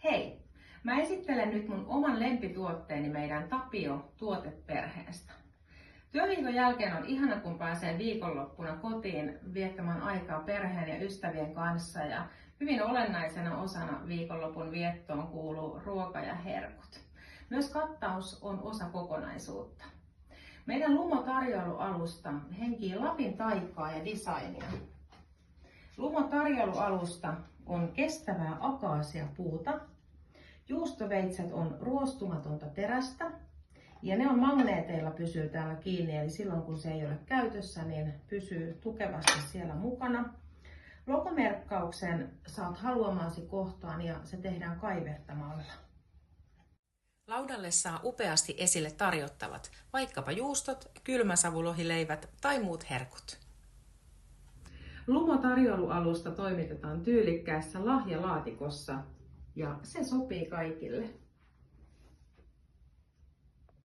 Hei! Mä esittelen nyt mun oman lempituotteeni meidän Tapio-tuoteperheestä. Työviikon jälkeen on ihana, kun pääsee viikonloppuna kotiin viettämään aikaa perheen ja ystävien kanssa. Ja hyvin olennaisena osana viikonlopun viettoon kuuluu ruoka ja herkut. Myös kattaus on osa kokonaisuutta. Meidän Lumo-tarjoilualusta henkii Lapin taikaa ja designia. Lumo-tarjoilualusta on kestävää akaasiapuuta. Juustoveitset on ruostumatonta terästä ja ne on magneeteilla pysyy täällä kiinni, eli silloin kun se ei ole käytössä, niin pysyy tukevasti siellä mukana. Logomerkkauksen saat haluamasi kohtaan ja se tehdään kaivertamalla. Laudalle saa upeasti esille tarjottavat, vaikkapa juustot, kylmäsavulohileivät tai muut herkut. Lumo-tarjoilualusta toimitetaan tyylikkäässä lahjalaatikossa ja se sopii kaikille.